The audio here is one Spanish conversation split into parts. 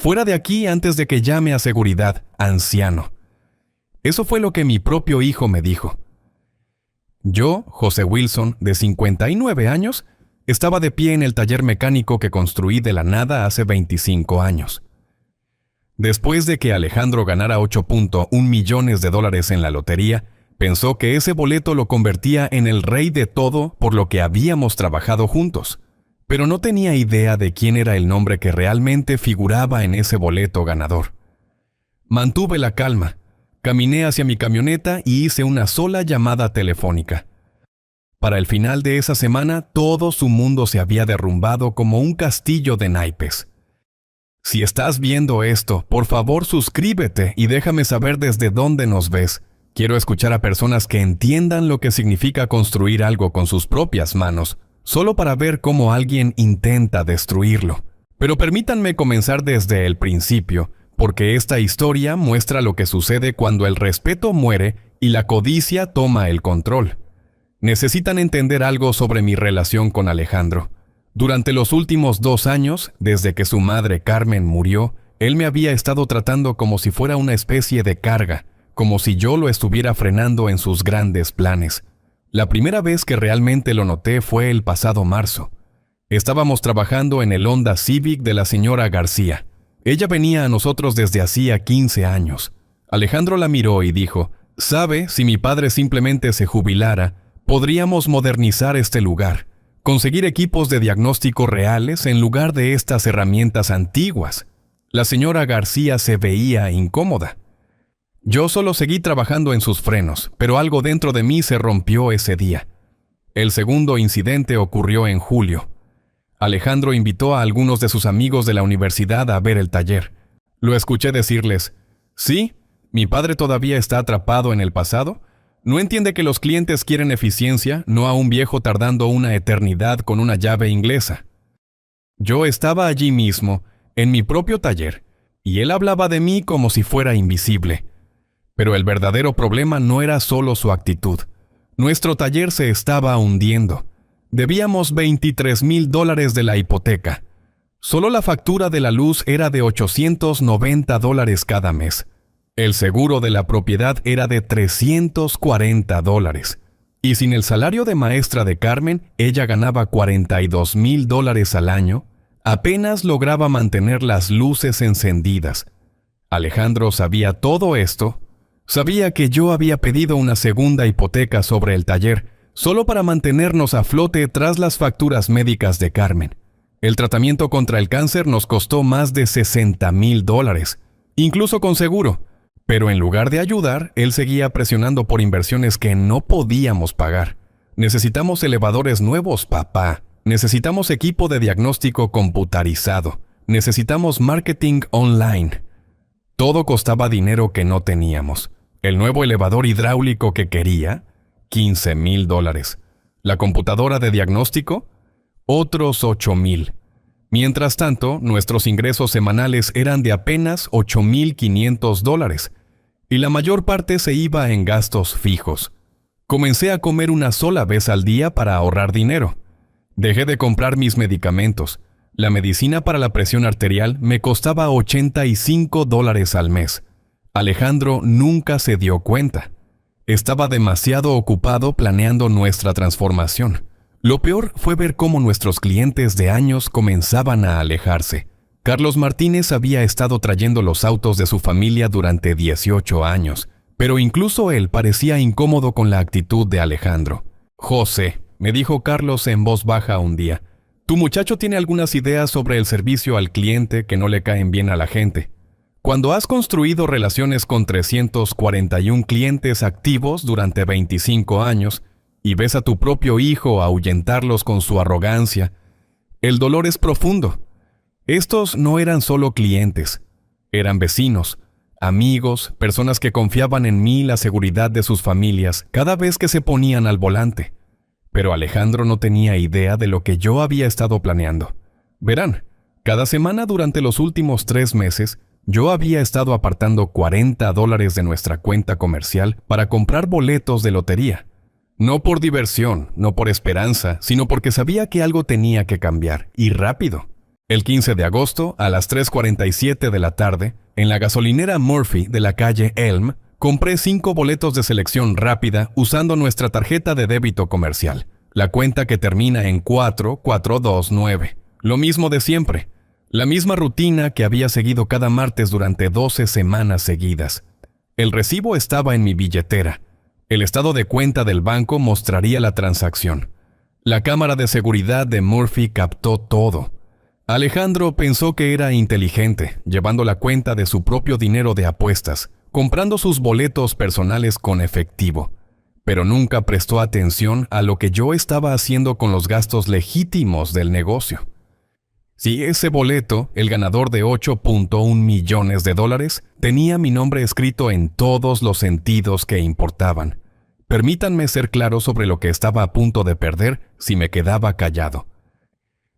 Fuera de aquí antes de que llame a seguridad, anciano. Eso fue lo que mi propio hijo me dijo. Yo, José Wilson, de 59 años, estaba de pie en el taller mecánico que construí de la nada hace 25 años. Después de que Alejandro ganara $8.1 millones en la lotería, pensó que ese boleto lo convertía en el rey de todo por lo que habíamos trabajado juntos, pero no tenía idea de quién era el nombre que realmente figuraba en ese boleto ganador. Mantuve la calma, caminé hacia mi camioneta y hice una sola llamada telefónica. Para el final de esa semana, todo su mundo se había derrumbado como un castillo de naipes. Si estás viendo esto, por favor suscríbete y déjame saber desde dónde nos ves. Quiero escuchar a personas que entiendan lo que significa construir algo con sus propias manos, solo para ver cómo alguien intenta destruirlo. Pero permítanme comenzar desde el principio, porque esta historia muestra lo que sucede cuando el respeto muere y la codicia toma el control. Necesitan entender algo sobre mi relación con Alejandro. Durante los últimos 2 años, desde que su madre Carmen murió, él me había estado tratando como si fuera una especie de carga, como si yo lo estuviera frenando en sus grandes planes. La primera vez que realmente lo noté fue el pasado marzo. Estábamos trabajando en el Honda Civic de la señora García. Ella venía a nosotros desde hacía 15 años. Alejandro la miró y dijo, «¿Sabe, si mi padre simplemente se jubilara, podríamos modernizar este lugar, conseguir equipos de diagnóstico reales en lugar de estas herramientas antiguas». La señora García se veía incómoda. Yo solo seguí trabajando en sus frenos, pero algo dentro de mí se rompió ese día. El segundo incidente ocurrió en julio. Alejandro invitó a algunos de sus amigos de la universidad a ver el taller. Lo escuché decirles, «Sí, mi padre todavía está atrapado en el pasado. No entiende que los clientes quieren eficiencia, no a un viejo tardando una eternidad con una llave inglesa». Yo estaba allí mismo, en mi propio taller, y él hablaba de mí como si fuera invisible. Pero el verdadero problema no era solo su actitud. Nuestro taller se estaba hundiendo. Debíamos $23,000 de la hipoteca. Solo la factura de la luz era de $890 cada mes. El seguro de la propiedad era de $340. Y sin el salario de maestra de Carmen, ella ganaba $42,000 al año, apenas lograba mantener las luces encendidas. Alejandro sabía todo esto. Sabía que yo había pedido una segunda hipoteca sobre el taller, solo para mantenernos a flote tras las facturas médicas de Carmen. El tratamiento contra el cáncer nos costó más de $60,000, incluso con seguro. Pero en lugar de ayudar, él seguía presionando por inversiones que no podíamos pagar. Necesitamos elevadores nuevos, papá. Necesitamos equipo de diagnóstico computarizado. Necesitamos marketing online. Todo costaba dinero que no teníamos. El nuevo elevador hidráulico que quería, $15,000. La computadora de diagnóstico, otros $8,000. Mientras tanto, nuestros ingresos semanales eran de apenas $8,500, y la mayor parte se iba en gastos fijos. Comencé a comer una sola vez al día para ahorrar dinero. Dejé de comprar mis medicamentos. La medicina para la presión arterial me costaba $85 al mes. Alejandro nunca se dio cuenta. Estaba demasiado ocupado planeando nuestra transformación. Lo peor fue ver cómo nuestros clientes de años comenzaban a alejarse. Carlos Martínez había estado trayendo los autos de su familia durante 18 años, pero incluso él parecía incómodo con la actitud de Alejandro. «José», me dijo Carlos en voz baja un día, «tu muchacho tiene algunas ideas sobre el servicio al cliente que no le caen bien a la gente. Cuando has construido relaciones con 341 clientes activos durante 25 años y ves a tu propio hijo ahuyentarlos con su arrogancia, el dolor es profundo. Estos no eran solo clientes, eran vecinos, amigos, personas que confiaban en mí y la seguridad de sus familias cada vez que se ponían al volante. Pero Alejandro no tenía idea de lo que yo había estado planeando. Verán, cada semana durante los últimos 3 meses, yo había estado apartando $40 de nuestra cuenta comercial para comprar boletos de lotería. No por diversión, no por esperanza, sino porque sabía que algo tenía que cambiar, y rápido. El 15 de agosto, a las 3:47 de la tarde, en la gasolinera Murphy de la calle Elm, compré 5 boletos de selección rápida usando nuestra tarjeta de débito comercial, la cuenta que termina en 4429. Lo mismo de siempre, la misma rutina que había seguido cada martes durante 12 semanas seguidas. El recibo estaba en mi billetera. El estado de cuenta del banco mostraría la transacción. La cámara de seguridad de Murphy captó todo. Alejandro pensó que era inteligente, llevando la cuenta de su propio dinero de apuestas, comprando sus boletos personales con efectivo, pero nunca prestó atención a lo que yo estaba haciendo con los gastos legítimos del negocio. Si ese boleto, el ganador de $8.1 millones, tenía mi nombre escrito en todos los sentidos que importaban. Permítanme ser claro sobre lo que estaba a punto de perder si me quedaba callado.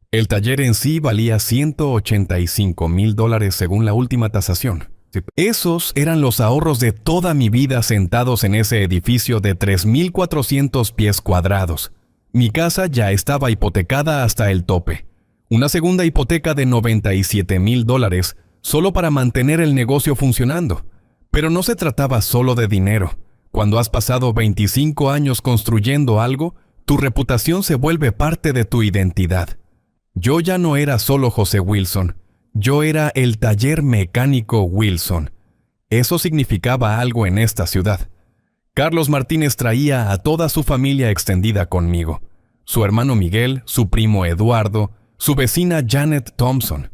El taller en sí valía $185,000 según la última tasación. Esos eran los ahorros de toda mi vida sentados en ese edificio de 3,400 pies cuadrados. Mi casa ya estaba hipotecada hasta el tope. Una segunda hipoteca de $97,000 solo para mantener el negocio funcionando. Pero no se trataba solo de dinero. Cuando has pasado 25 años construyendo algo, tu reputación se vuelve parte de tu identidad. Yo ya no era solo José Wilson, yo era el taller mecánico Wilson. Eso significaba algo en esta ciudad. Carlos Martínez traía a toda su familia extendida conmigo. Su hermano Miguel, su primo Eduardo, su vecina Janet Thompson.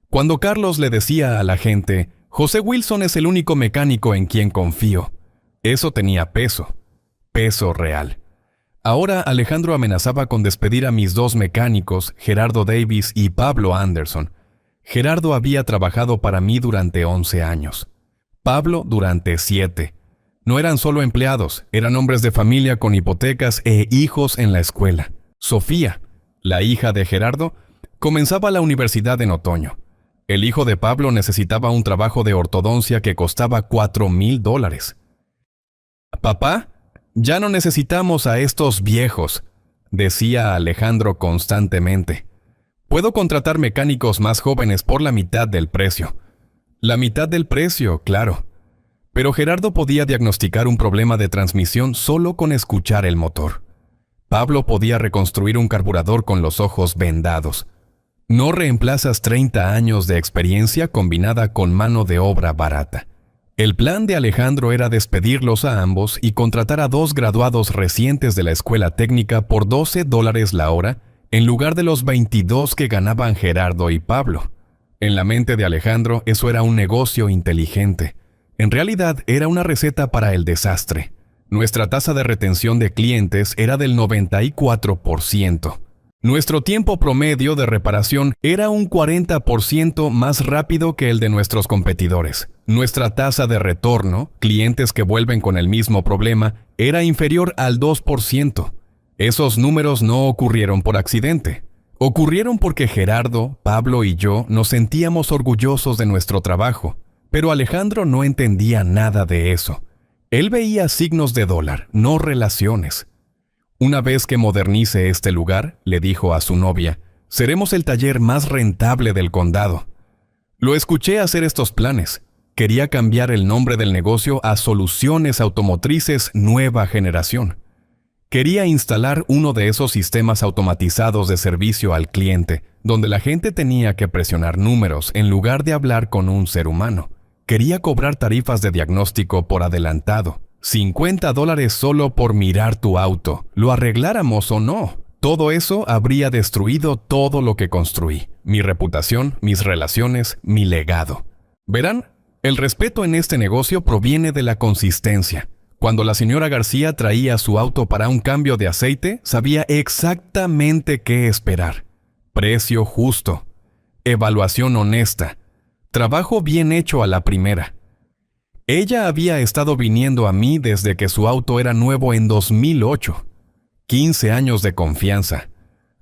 Cuando Carlos le decía a la gente, José Wilson es el único mecánico en quien confío, eso tenía peso real. Ahora Alejandro amenazaba con despedir a mis 2 mecánicos, Gerardo Davis y Pablo Anderson. Gerardo había trabajado para mí durante 11 años. Pablo durante 7. No eran solo empleados, eran hombres de familia con hipotecas e hijos en la escuela. Sofía, la hija de Gerardo, comenzaba la universidad en otoño. El hijo de Pablo necesitaba un trabajo de ortodoncia que costaba $4,000. «Papá, ya no necesitamos a estos viejos», decía Alejandro constantemente. «Puedo contratar mecánicos más jóvenes por la mitad del precio». La mitad del precio, claro. Pero Gerardo podía diagnosticar un problema de transmisión solo con escuchar el motor. Pablo podía reconstruir un carburador con los ojos vendados. No reemplazas 30 años de experiencia combinada con mano de obra barata. El plan de Alejandro era despedirlos a ambos y contratar a 2 graduados recientes de la escuela técnica por $12 la hora en lugar de los 22 que ganaban Gerardo y Pablo. En la mente de Alejandro eso era un negocio inteligente. En realidad era una receta para el desastre. Nuestra tasa de retención de clientes era del 94%. Nuestro tiempo promedio de reparación era un 40% más rápido que el de nuestros competidores. Nuestra tasa de retorno, clientes que vuelven con el mismo problema, era inferior al 2%. Esos números no ocurrieron por accidente. Ocurrieron porque Gerardo, Pablo y yo nos sentíamos orgullosos de nuestro trabajo, pero Alejandro no entendía nada de eso. Él veía signos de dólar, no relaciones. Una vez que modernice este lugar, le dijo a su novia, seremos el taller más rentable del condado. Lo escuché hacer estos planes. Quería cambiar el nombre del negocio a Soluciones Automotrices Nueva Generación. Quería instalar uno de esos sistemas automatizados de servicio al cliente, donde la gente tenía que presionar números en lugar de hablar con un ser humano. Quería cobrar tarifas de diagnóstico por adelantado. $50 solo por mirar tu auto, lo arregláramos o no. Todo eso habría destruido todo lo que construí. Mi reputación, mis relaciones, mi legado. Verán, el respeto en este negocio proviene de la consistencia. Cuando la señora García traía su auto para un cambio de aceite, sabía exactamente qué esperar. Precio justo. Evaluación honesta. Trabajo bien hecho a la primera. Ella había estado viniendo a mí desde que su auto era nuevo en 2008. 15 años de confianza.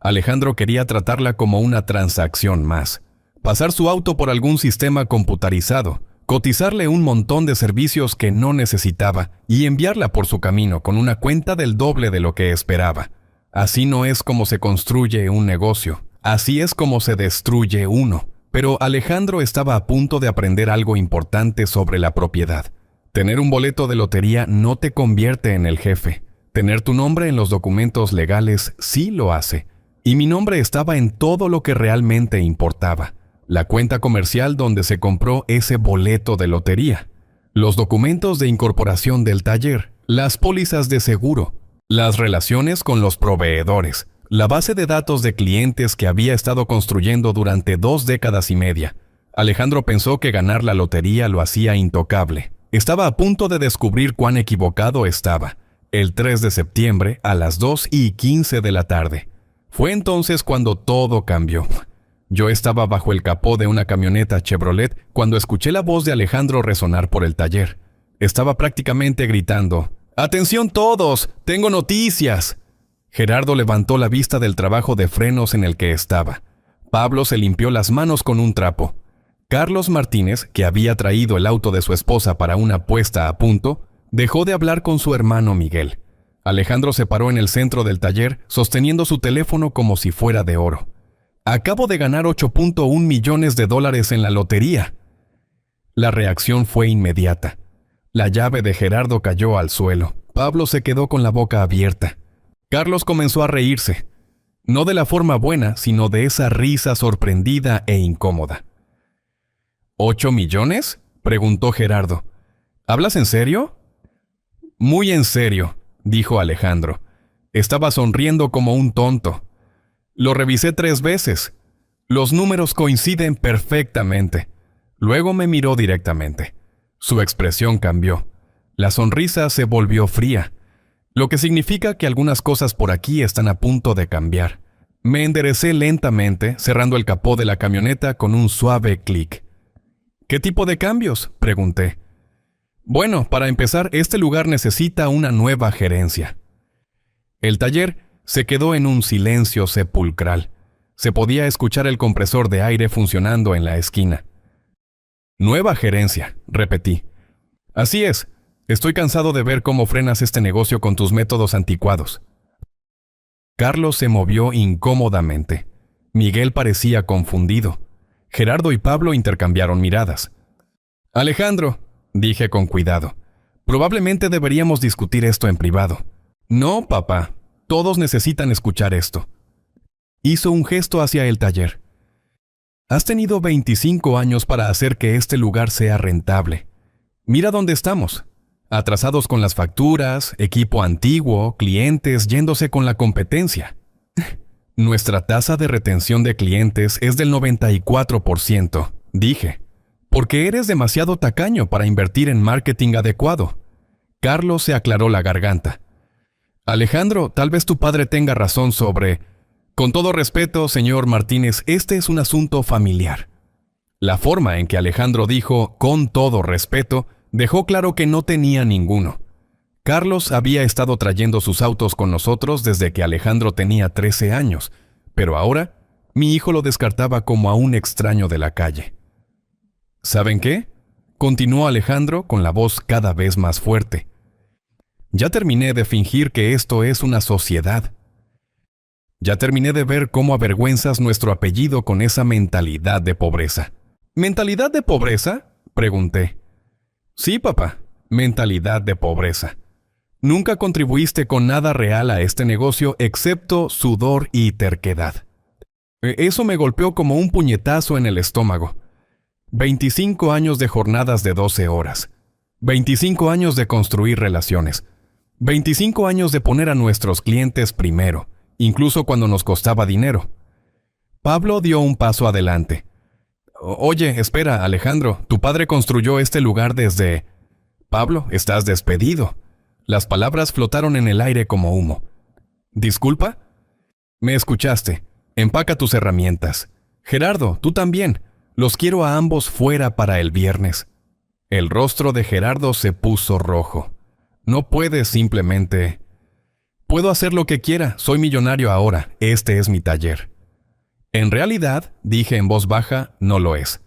Alejandro quería tratarla como una transacción más. Pasar su auto por algún sistema computarizado, cotizarle un montón de servicios que no necesitaba y enviarla por su camino con una cuenta del doble de lo que esperaba. Así no es como se construye un negocio. Así es como se destruye uno. Pero Alejandro estaba a punto de aprender algo importante sobre la propiedad. Tener un boleto de lotería no te convierte en el jefe. Tener tu nombre en los documentos legales sí lo hace. Y mi nombre estaba en todo lo que realmente importaba. La cuenta comercial donde se compró ese boleto de lotería, los documentos de incorporación del taller, las pólizas de seguro, las relaciones con los proveedores, la base de datos de clientes que había estado construyendo durante 2 décadas y media. Alejandro pensó que ganar la lotería lo hacía intocable. Estaba a punto de descubrir cuán equivocado estaba. El 3 de septiembre a las 2:15 de la tarde. Fue entonces cuando todo cambió. Yo estaba bajo el capó de una camioneta Chevrolet cuando escuché la voz de Alejandro resonar por el taller. Estaba prácticamente gritando: ¡Atención todos! ¡Tengo noticias! Gerardo levantó la vista del trabajo de frenos en el que estaba. Pablo se limpió las manos con un trapo. Carlos Martínez, que había traído el auto de su esposa para una puesta a punto, dejó de hablar con su hermano Miguel. Alejandro se paró en el centro del taller, sosteniendo su teléfono como si fuera de oro. Acabo de ganar $8.1 millones en la lotería. La reacción fue inmediata. La llave de Gerardo cayó al suelo. Pablo se quedó con la boca abierta. Carlos comenzó a reírse. No de la forma buena, sino de esa risa sorprendida e incómoda. ¿8 millones? Preguntó Gerardo. ¿Hablas en serio? Muy en serio, dijo Alejandro. Estaba sonriendo como un tonto. Lo revisé 3 veces. Los números coinciden perfectamente. Luego me miró directamente. Su expresión cambió. La sonrisa se volvió fría, lo que significa que algunas cosas por aquí están a punto de cambiar. Me enderecé lentamente, cerrando el capó de la camioneta con un suave clic. ¿Qué tipo de cambios?, pregunté. Bueno, para empezar, este lugar necesita una nueva gerencia. El taller se quedó en un silencio sepulcral. Se podía escuchar el compresor de aire funcionando en la esquina. Nueva gerencia, repetí. Así es, estoy cansado de ver cómo frenas este negocio con tus métodos anticuados. Carlos se movió incómodamente. Miguel parecía confundido. Gerardo y Pablo intercambiaron miradas. Alejandro, dije con cuidado, probablemente deberíamos discutir esto en privado. No, papá, todos necesitan escuchar esto. Hizo un gesto hacia el taller. Has tenido 25 años para hacer que este lugar sea rentable. Mira dónde estamos. Atrasados con las facturas, equipo antiguo, clientes yéndose con la competencia. Nuestra tasa de retención de clientes es del 94%, dije, porque eres demasiado tacaño para invertir en marketing adecuado. Carlos se aclaró la garganta. Alejandro, tal vez tu padre tenga razón sobre... Con todo respeto, señor Martínez, este es un asunto familiar. La forma en que Alejandro dijo «con todo respeto» dejó claro que no tenía ninguno. Carlos había estado trayendo sus autos con nosotros desde que Alejandro tenía 13 años, pero ahora mi hijo lo descartaba como a un extraño de la calle. ¿Saben qué?, continuó Alejandro con la voz cada vez más fuerte. Ya terminé de fingir que esto es una sociedad. Ya terminé de ver cómo avergüenzas nuestro apellido con esa mentalidad de pobreza. ¿Mentalidad de pobreza?, pregunté. Sí, papá, mentalidad de pobreza. Nunca contribuiste con nada real a este negocio excepto sudor y terquedad. Eso me golpeó como un puñetazo en el estómago. 25 años de jornadas de 12 horas. 25 años de construir relaciones. 25 años de poner a nuestros clientes primero, incluso cuando nos costaba dinero. Pablo dio un paso adelante. Oye, espera, Alejandro, tu padre construyó este lugar desde... Pablo, estás despedido. Las palabras flotaron en el aire como humo. ¿Disculpa? Me escuchaste. Empaca tus herramientas. Gerardo, tú también. Los quiero a ambos fuera para el viernes. El rostro de Gerardo se puso rojo. No puedes simplemente... Puedo hacer lo que quiera, soy millonario ahora, este es mi taller. En realidad, dije en voz baja, no lo es.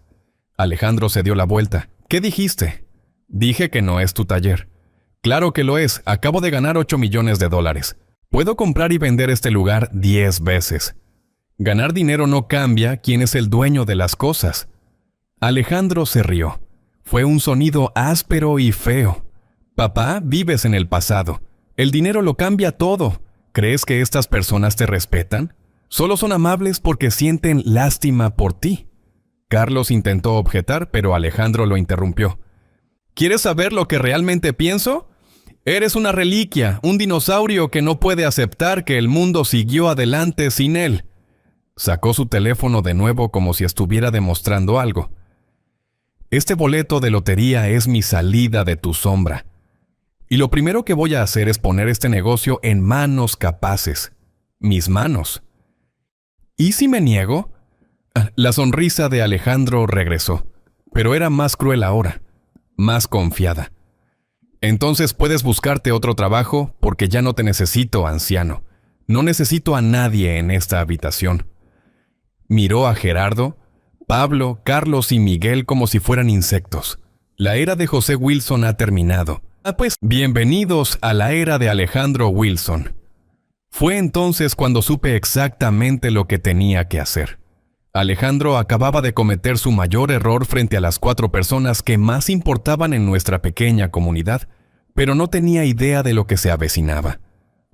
Alejandro se dio la vuelta. ¿Qué dijiste? Dije que no es tu taller. Claro que lo es, acabo de ganar $8 millones. Puedo comprar y vender este lugar 10 veces. Ganar dinero no cambia quién es el dueño de las cosas. Alejandro se rió. Fue un sonido áspero y feo. Papá, vives en el pasado. El dinero lo cambia todo. ¿Crees que estas personas te respetan? Solo son amables porque sienten lástima por ti. Carlos intentó objetar, pero Alejandro lo interrumpió. ¿Quieres saber lo que realmente pienso? Eres una reliquia, un dinosaurio que no puede aceptar que el mundo siguió adelante sin él. Sacó su teléfono de nuevo como si estuviera demostrando algo. Este boleto de lotería es mi salida de tu sombra. Y lo primero que voy a hacer es poner este negocio en manos capaces. Mis manos. ¿Y si me niego? La sonrisa de Alejandro regresó, pero era más cruel ahora, más confiada. Entonces puedes buscarte otro trabajo porque ya no te necesito, anciano. No necesito a nadie en esta habitación. Miró a Gerardo, Pablo, Carlos y Miguel como si fueran insectos. La era de José Wilson ha terminado. Pues bienvenidos a la era de Alejandro Wilson. Fue entonces cuando supe exactamente lo que tenía que hacer. Alejandro acababa de cometer su mayor error frente a las 4 personas que más importaban en nuestra pequeña comunidad, pero no tenía idea de lo que se avecinaba.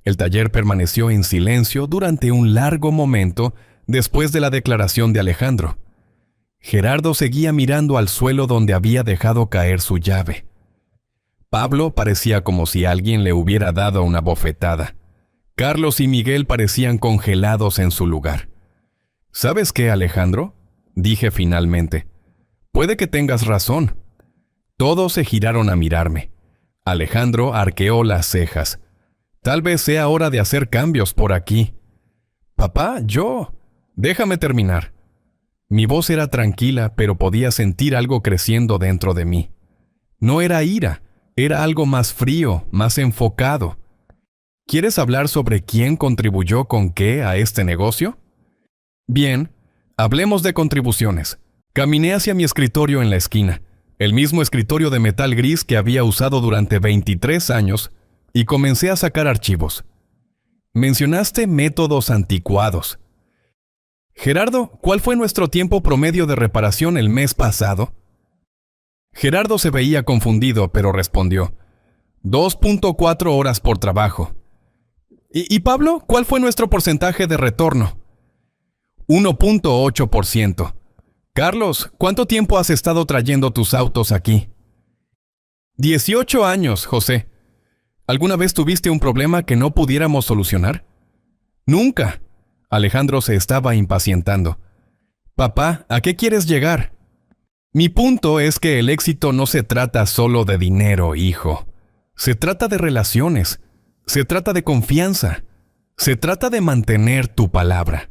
El taller permaneció en silencio durante un largo momento después de la declaración de Alejandro. Gerardo seguía mirando al suelo donde había dejado caer su llave. Pablo parecía como si alguien le hubiera dado una bofetada. Carlos y Miguel parecían congelados en su lugar. ¿Sabes qué, Alejandro?, dije finalmente. Puede que tengas razón. Todos se giraron a mirarme. Alejandro arqueó las cejas. Tal vez sea hora de hacer cambios por aquí. Papá, déjame terminar. Mi voz era tranquila, pero podía sentir algo creciendo dentro de mí. No era ira, era algo más frío, más enfocado. ¿Quieres hablar sobre quién contribuyó con qué a este negocio? Bien, hablemos de contribuciones. Caminé hacia mi escritorio en la esquina, el mismo escritorio de metal gris que había usado durante 23 años, y comencé a sacar archivos. Mencionaste métodos anticuados. Gerardo, ¿cuál fue nuestro tiempo promedio de reparación el mes pasado? Gerardo se veía confundido, pero respondió: 2.4 horas por trabajo. ¿Y Pablo, cuál fue nuestro porcentaje de retorno? 1.8%. Carlos, ¿cuánto tiempo has estado trayendo tus autos aquí? 18 años, José. ¿Alguna vez tuviste un problema que no pudiéramos solucionar? Nunca. Alejandro se estaba impacientando. Papá, ¿a qué quieres llegar? Mi punto es que el éxito no se trata solo de dinero, hijo. Se trata de relaciones. Se trata de confianza. Se trata de mantener tu palabra.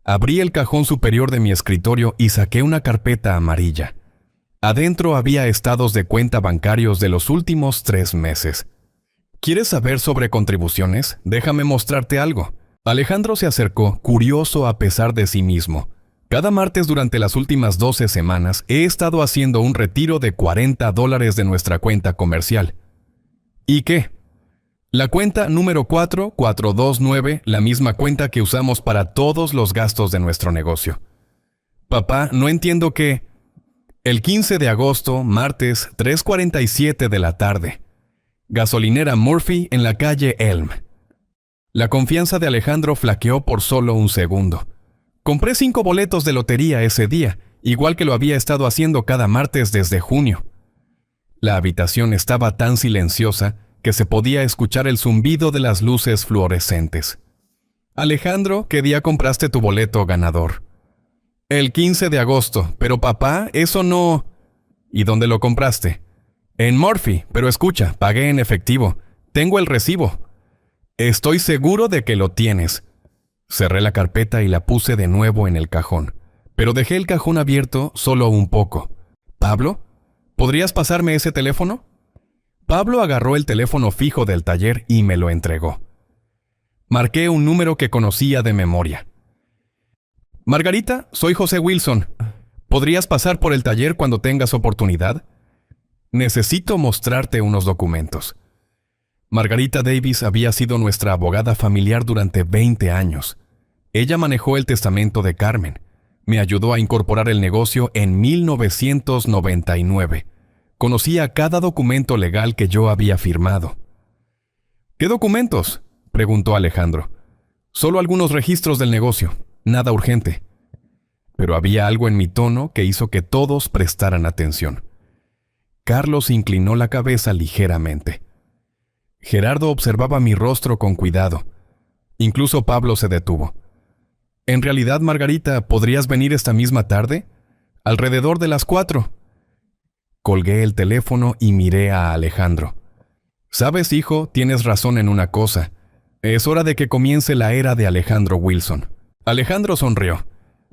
Abrí el cajón superior de mi escritorio y saqué una carpeta amarilla. Adentro había estados de cuenta bancarios de los últimos 3 meses. ¿Quieres saber sobre contribuciones? Déjame mostrarte algo. Alejandro se acercó, curioso a pesar de sí mismo. Cada martes durante las últimas 12 semanas he estado haciendo un retiro de $40 de nuestra cuenta comercial. ¿Y qué? La cuenta número 4429, la misma cuenta que usamos para todos los gastos de nuestro negocio. Papá, no entiendo qué. El 15 de agosto, martes, 3:47 de la tarde. Gasolinera Murphy en la calle Elm. La confianza de Alejandro flaqueó por solo un segundo. Compré 5 boletos de lotería ese día, igual que lo había estado haciendo cada martes desde junio. La habitación estaba tan silenciosa que se podía escuchar el zumbido de las luces fluorescentes. Alejandro, ¿qué día compraste tu boleto ganador? El 15 de agosto, pero papá, eso no... ¿Y dónde lo compraste? En Murphy, pero escucha, pagué en efectivo. Tengo el recibo. Estoy seguro de que lo tienes. Cerré la carpeta y la puse de nuevo en el cajón, pero dejé el cajón abierto solo un poco. ¿Pablo? ¿Podrías pasarme ese teléfono? Pablo agarró el teléfono fijo del taller y me lo entregó. Marqué un número que conocía de memoria. Margarita, soy José Wilson. ¿Podrías pasar por el taller cuando tengas oportunidad? Necesito mostrarte unos documentos. Margarita Davis había sido nuestra abogada familiar durante 20 años. Ella manejó el testamento de Carmen. Me ayudó a incorporar el negocio en 1999. Conocía cada documento legal que yo había firmado. ¿Qué documentos?, preguntó Alejandro. Solo algunos registros del negocio, nada urgente. Pero había algo en mi tono que hizo que todos prestaran atención. Carlos inclinó la cabeza ligeramente. Gerardo observaba mi rostro con cuidado. Incluso Pablo se detuvo. «En realidad, Margarita, ¿podrías venir esta misma tarde? Alrededor de las 4. Colgué el teléfono y miré a Alejandro. «Sabes, hijo, tienes razón en una cosa. Es hora de que comience la era de Alejandro Wilson». Alejandro sonrió,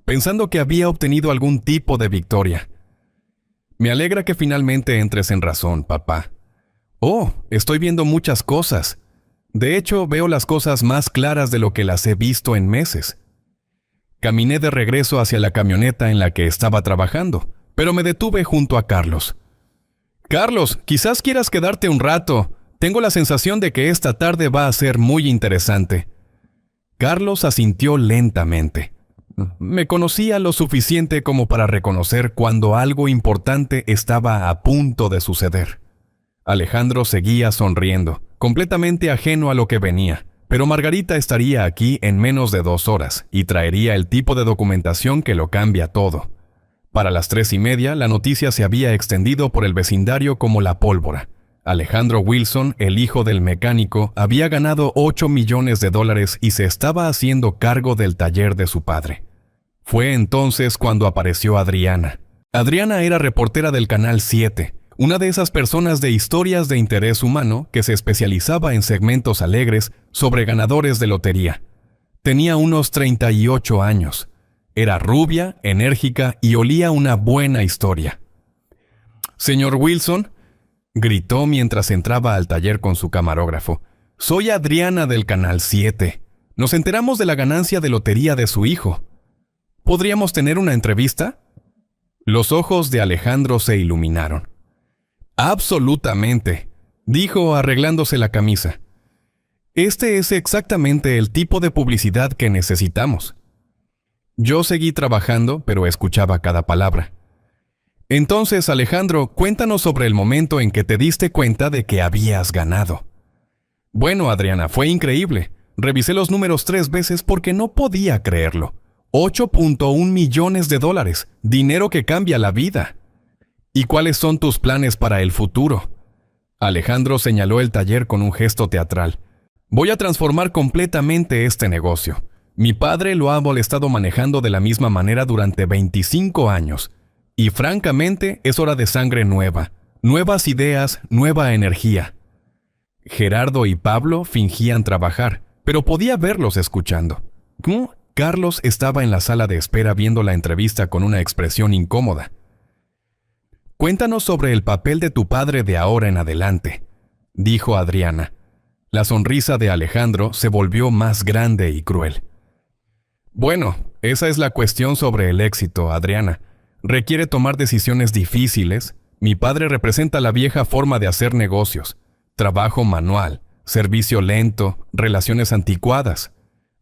pensando que había obtenido algún tipo de victoria. «Me alegra que finalmente entres en razón, papá». «Oh, estoy viendo muchas cosas. De hecho, veo las cosas más claras de lo que las he visto en meses». Caminé de regreso hacia la camioneta en la que estaba trabajando, pero me detuve junto a Carlos. «Carlos, quizás quieras quedarte un rato. Tengo la sensación de que esta tarde va a ser muy interesante». Carlos asintió lentamente. Me conocía lo suficiente como para reconocer cuando algo importante estaba a punto de suceder. Alejandro seguía sonriendo, completamente ajeno a lo que venía. Pero Margarita estaría aquí en menos de 2 horas y traería el tipo de documentación que lo cambia todo. Para las 3:30, la noticia se había extendido por el vecindario como la pólvora. Alejandro Wilson, el hijo del mecánico, había ganado $8 millones y se estaba haciendo cargo del taller de su padre. Fue entonces cuando apareció Adriana. Adriana era reportera del Canal 7, una de esas personas de historias de interés humano que se especializaba en segmentos alegres sobre ganadores de lotería. Tenía unos 38 años. Era rubia, enérgica y olía una buena historia. «Señor Wilson», gritó mientras entraba al taller con su camarógrafo, «soy Adriana del Canal 7. Nos enteramos de la ganancia de lotería de su hijo. ¿Podríamos tener una entrevista?» Los ojos de Alejandro se iluminaron. «Absolutamente», dijo arreglándose la camisa. «Este es exactamente el tipo de publicidad que necesitamos». Yo seguí trabajando, pero escuchaba cada palabra. «Entonces, Alejandro, cuéntanos sobre el momento en que te diste cuenta de que habías ganado». «Bueno, Adriana, fue increíble. Revisé los números 3 veces porque no podía creerlo. $8.1 millones, dinero que cambia la vida». «¿Y cuáles son tus planes para el futuro?» Alejandro señaló el taller con un gesto teatral. «Voy a transformar completamente este negocio. Mi padre lo ha molestado manejando de la misma manera durante 25 años. Y francamente es hora de sangre nueva, nuevas ideas, nueva energía». Gerardo y Pablo fingían trabajar, pero podía verlos escuchando. Carlos estaba en la sala de espera viendo la entrevista con una expresión incómoda. «Cuéntanos sobre el papel de tu padre de ahora en adelante», dijo Adriana. La sonrisa de Alejandro se volvió más grande y cruel. «Bueno, esa es la cuestión sobre el éxito, Adriana. Requiere tomar decisiones difíciles. Mi padre representa la vieja forma de hacer negocios. Trabajo manual, servicio lento, relaciones anticuadas».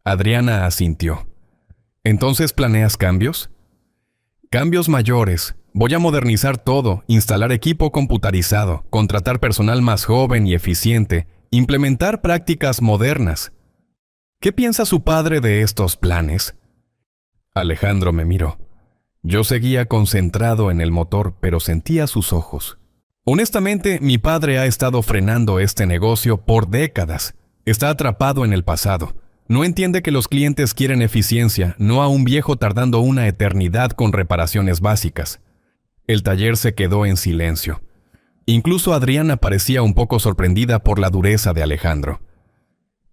Adriana asintió. «¿Entonces planeas cambios?» «Cambios mayores. Voy a modernizar todo, instalar equipo computarizado, contratar personal más joven y eficiente, implementar prácticas modernas». «¿Qué piensa su padre de estos planes?» Alejandro me miró. Yo seguía concentrado en el motor, pero sentía sus ojos. «Honestamente, mi padre ha estado frenando este negocio por décadas. Está atrapado en el pasado. No entiende que los clientes quieren eficiencia, no a un viejo tardando una eternidad con reparaciones básicas». El taller se quedó en silencio. Incluso Adriana parecía un poco sorprendida por la dureza de Alejandro.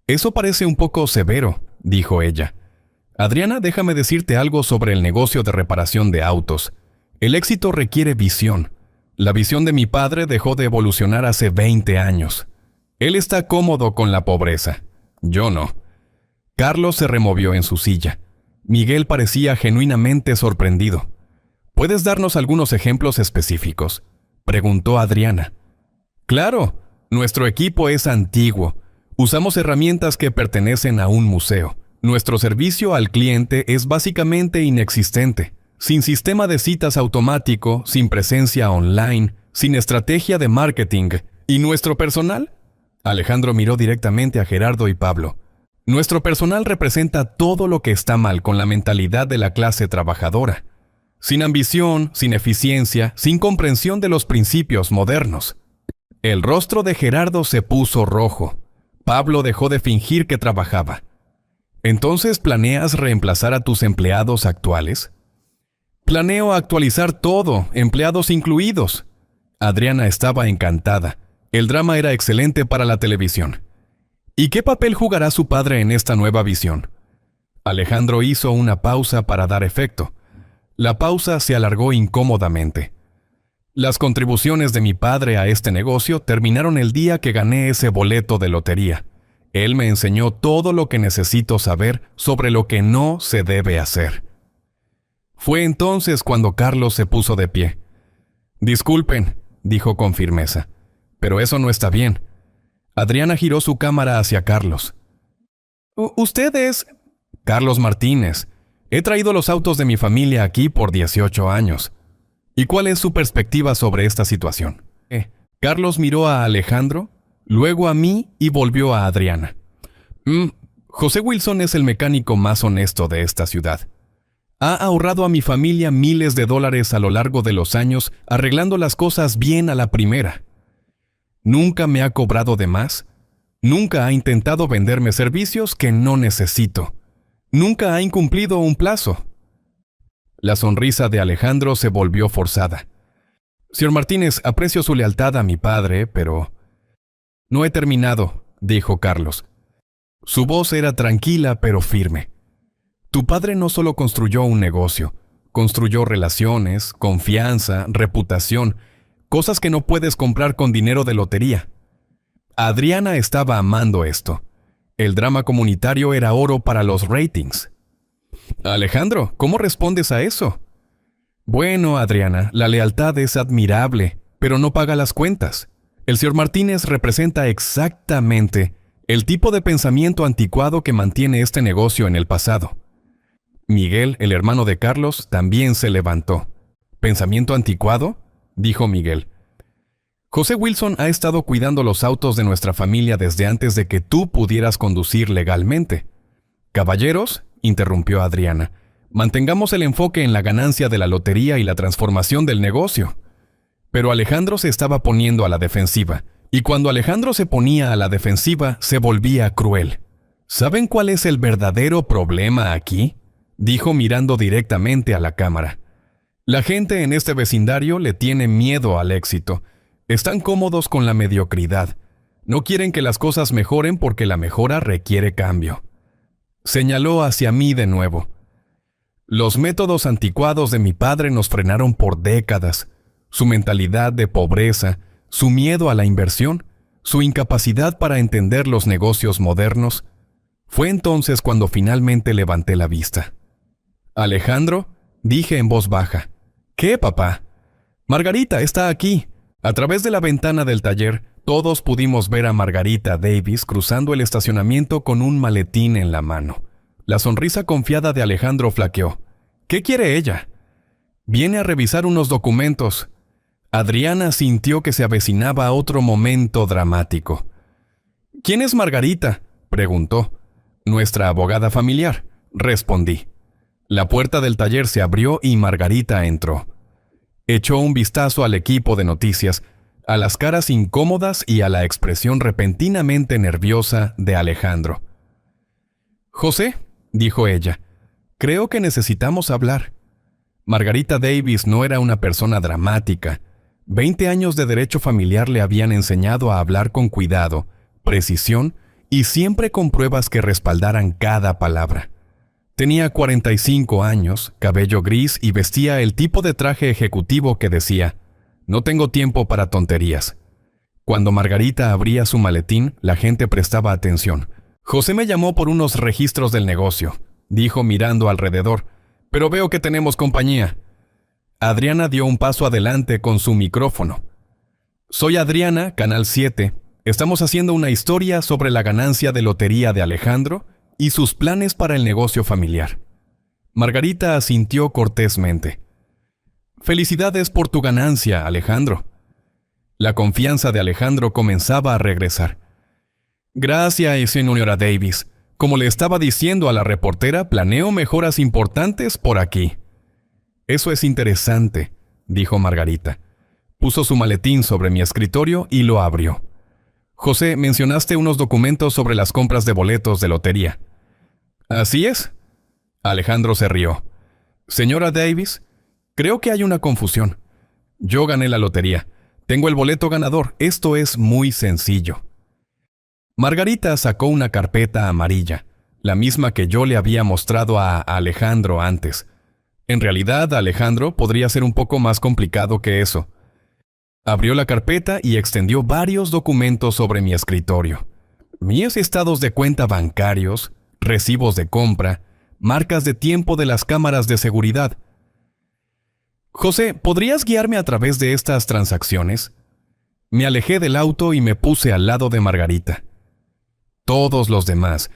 «Eso parece un poco severo», dijo ella. «Adriana, déjame decirte algo sobre el negocio de reparación de autos. El éxito requiere visión. La visión de mi padre dejó de evolucionar hace 20 años. Él está cómodo con la pobreza. Yo no». Carlos se removió en su silla. Miguel parecía genuinamente sorprendido. «¿Puedes darnos algunos ejemplos específicos?», preguntó Adriana. «Claro, nuestro equipo es antiguo. Usamos herramientas que pertenecen a un museo. Nuestro servicio al cliente es básicamente inexistente, sin sistema de citas automático, sin presencia online, sin estrategia de marketing. ¿Y nuestro personal? Alejandro miró directamente a Gerardo y Pablo. Nuestro personal representa todo lo que está mal con la mentalidad de la clase trabajadora. Sin ambición, sin eficiencia, sin comprensión de los principios modernos. El rostro de Gerardo se puso rojo. Pablo dejó de fingir que trabajaba. ¿Entonces planeas reemplazar a tus empleados actuales? Planeo actualizar todo, empleados incluidos. Adriana estaba encantada. El drama era excelente para la televisión. ¿Y qué papel jugará su padre en esta nueva visión? Alejandro hizo una pausa para dar efecto. La pausa se alargó incómodamente. Las contribuciones de mi padre a este negocio terminaron el día que gané ese boleto de lotería. Él me enseñó todo lo que necesito saber sobre lo que no se debe hacer. Fue entonces cuando Carlos se puso de pie. «Disculpen», dijo con firmeza, «pero eso no está bien». Adriana giró su cámara hacia Carlos. «¿Usted es...?» «Carlos Martínez. He traído los autos de mi familia aquí por 18 años. ¿Y cuál es su perspectiva sobre esta situación?» Carlos miró a Alejandro, luego a mí y volvió a Adriana. José Wilson es el mecánico más honesto de esta ciudad. Ha ahorrado a mi familia miles de dólares a lo largo de los años arreglando las cosas bien a la primera. Nunca me ha cobrado de más. Nunca ha intentado venderme servicios que no necesito. Nunca ha incumplido un plazo. La sonrisa de Alejandro se volvió forzada. «Señor Martínez, aprecio su lealtad a mi padre, pero...» «No he terminado», dijo Carlos. Su voz era tranquila pero firme. «Tu padre no solo construyó un negocio, construyó relaciones, confianza, reputación, cosas que no puedes comprar con dinero de lotería». Adriana estaba amando esto. El drama comunitario era oro para los ratings. «Alejandro, ¿cómo respondes a eso?» «Bueno, Adriana, la lealtad es admirable, pero no paga las cuentas. El señor Martínez representa exactamente el tipo de pensamiento anticuado que mantiene este negocio en el pasado». Miguel, el hermano de Carlos, también se levantó. «¿Pensamiento anticuado?», dijo Miguel. «José Wilson ha estado cuidando los autos de nuestra familia desde antes de que tú pudieras conducir legalmente». «Caballeros», interrumpió Adriana, «mantengamos el enfoque en la ganancia de la lotería y la transformación del negocio». Pero Alejandro se estaba poniendo a la defensiva, y cuando Alejandro se ponía a la defensiva, se volvía cruel. «¿Saben cuál es el verdadero problema aquí?», dijo mirando directamente a la cámara. «La gente en este vecindario le tiene miedo al éxito. Están cómodos con la mediocridad. No quieren que las cosas mejoren porque la mejora requiere cambio». Señaló hacia mí de nuevo. «Los métodos anticuados de mi padre nos frenaron por décadas. Su mentalidad de pobreza, su miedo a la inversión, su incapacidad para entender los negocios modernos». Fue entonces cuando finalmente levanté la vista. «Alejandro», dije en voz baja. «¿Qué, papá?» «Margarita está aquí». A través de la ventana del taller, todos pudimos ver a Margarita Davis cruzando el estacionamiento con un maletín en la mano. La sonrisa confiada de Alejandro flaqueó. «¿Qué quiere ella?» «Viene a revisar unos documentos». Adriana sintió que se avecinaba otro momento dramático. «¿Quién es Margarita?», preguntó. «Nuestra abogada familiar», respondí. La puerta del taller se abrió y Margarita entró. Echó un vistazo al equipo de noticias, a las caras incómodas y a la expresión repentinamente nerviosa de Alejandro. «José», dijo ella, «creo que necesitamos hablar». Margarita Davis no era una persona dramática. 20 años de derecho familiar le habían enseñado a hablar con cuidado, precisión y siempre con pruebas que respaldaran cada palabra. Tenía 45 años, cabello gris y vestía el tipo de traje ejecutivo que decía: «No tengo tiempo para tonterías». Cuando Margarita abría su maletín, la gente prestaba atención. «José me llamó por unos registros del negocio», dijo mirando alrededor, «pero veo que tenemos compañía». Adriana dio un paso adelante con su micrófono. «Soy Adriana, Canal 7. Estamos haciendo una historia sobre la ganancia de lotería de Alejandro y sus planes para el negocio familiar. Margarita asintió cortésmente. «Felicidades por tu ganancia, Alejandro». La confianza de Alejandro comenzaba a regresar. «Gracias, señora Davis. Como le estaba diciendo a la reportera, planeo mejoras importantes por aquí». «Eso es interesante», dijo Margarita. Puso su maletín sobre mi escritorio y lo abrió. «José, mencionaste unos documentos sobre las compras de boletos de lotería». «Así es». Alejandro se rió. «Señora Davis, creo que hay una confusión. Yo gané la lotería. Tengo el boleto ganador. Esto es muy sencillo». Margarita sacó una carpeta amarilla, la misma que yo le había mostrado a Alejandro antes. En realidad, Alejandro, podría ser un poco más complicado que eso. Abrió la carpeta y extendió varios documentos sobre mi escritorio. Mis estados de cuenta bancarios, recibos de compra, marcas de tiempo de las cámaras de seguridad. «José, ¿podrías guiarme a través de estas transacciones?» Me alejé del auto y me puse al lado de Margarita. Todos los demás,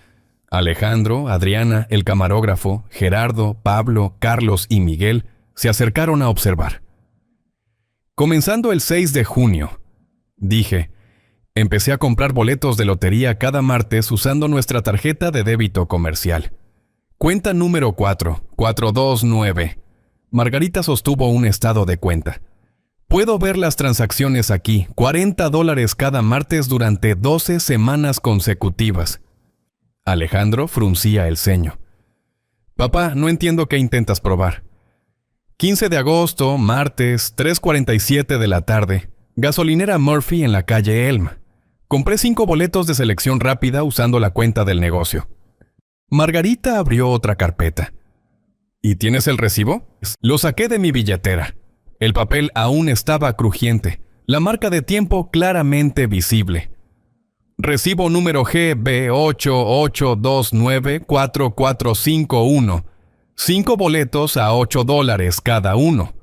Alejandro, Adriana, el camarógrafo, Gerardo, Pablo, Carlos y Miguel, se acercaron a observar. «Comenzando el 6 de junio», dije, «empecé a comprar boletos de lotería cada martes usando nuestra tarjeta de débito comercial. Cuenta número 429. Margarita sostuvo un estado de cuenta. «Puedo ver las transacciones aquí, $40 cada martes durante 12 semanas consecutivas». Alejandro fruncía el ceño. «Papá, no entiendo qué intentas probar». 15 de agosto, martes, 3:47 de la tarde, gasolinera Murphy en la calle Elm. Compré 5 boletos de selección rápida usando la cuenta del negocio. Margarita abrió otra carpeta. «¿Y tienes el recibo?» Lo saqué de mi billetera. El papel aún estaba crujiente, la marca de tiempo claramente visible. «Recibo número GB88294451. 5 boletos a $8 cada uno».